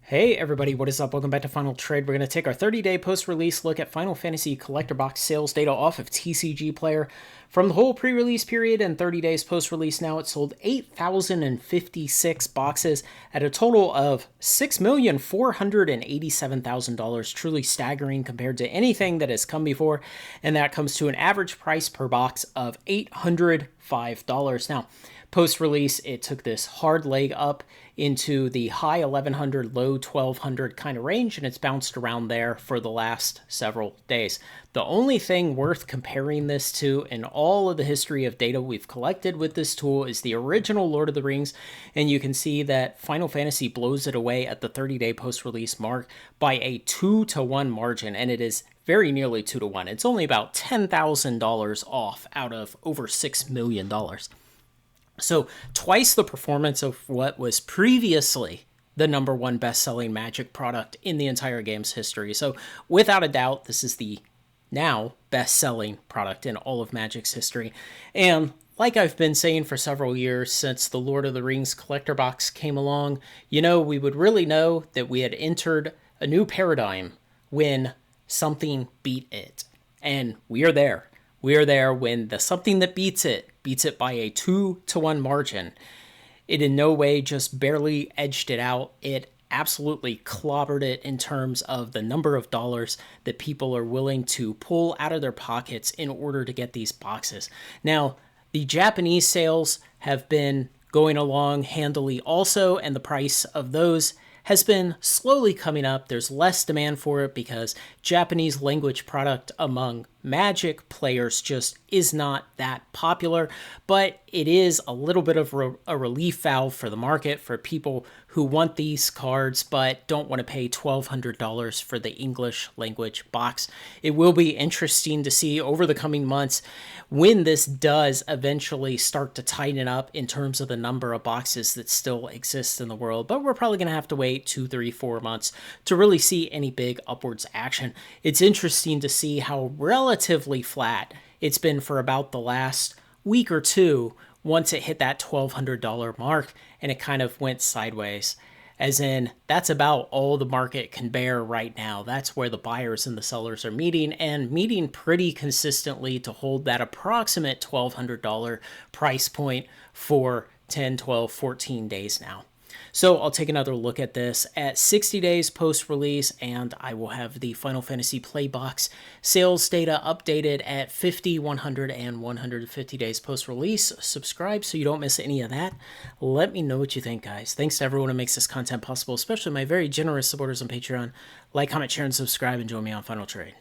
Hey everybody, what is up? Welcome back to Final Trade. We're going to take our 30-day post-release look at Final Fantasy Collector Box sales data off of TCG Player. From the whole pre-release period and 30 days post-release now, it sold 8,056 boxes at a total of $6,487,000. Truly staggering compared to anything that has come before, and that comes to an average price per box of $805. Now, post-release, it took this hard leg up into the high 1100, low 1200 kind of range, and it's bounced around there for the last several days. The only thing worth comparing this to in all of the history of data we've collected with this tool is the original Lord of the Rings, and you can see that Final Fantasy blows it away at the 30-day post-release mark by a 2-to-1 margin, and it is very nearly 2-to-1. It's only about $10,000 off out of over $6 million. So twice the performance of what was previously the number one best-selling Magic product in the entire game's history. So without a doubt, this is the now best-selling product in all of Magic's history. And like I've been saying for several years since the Lord of the Rings collector box came along, we would really know that we had entered a new paradigm when something beat it. And we are there. We are there when the something that beats it by a 2-to-1 margin. It in no way just barely edged it out. It absolutely clobbered it in terms of the number of dollars that people are willing to pull out of their pockets in order to get these boxes. Now, the Japanese sales have been going along handily also, and the price of those has been slowly coming up. There's less demand for it because Japanese language product among Magic players just is not that popular, but it is a little bit of a relief valve for the market for people who want these cards but don't want to pay $1,200 for the English language box. It will be interesting to see over the coming months when this does eventually start to tighten up in terms of the number of boxes that still exist in the world, but we're probably going to have to wait 2, 3, 4 months to really see any big upwards action. It's interesting to see how relatively flat it's been for about the last week or two once it hit that $1,200 mark, and it kind of went sideways. As in, that's about all the market can bear right now. That's where the buyers and the sellers are meeting, and meeting pretty consistently to hold that approximate $1,200 price point for 10, 12, 14 days now. So I'll take another look at this at 60 days post-release, and I will have the Final Fantasy Playbox sales data updated at 50, 100, and 150 days post-release. Subscribe so you don't miss any of that. Let me know what you think, guys. Thanks to everyone who makes this content possible, especially my very generous supporters on Patreon. Like, comment, share, and subscribe, and join me on Final Trade.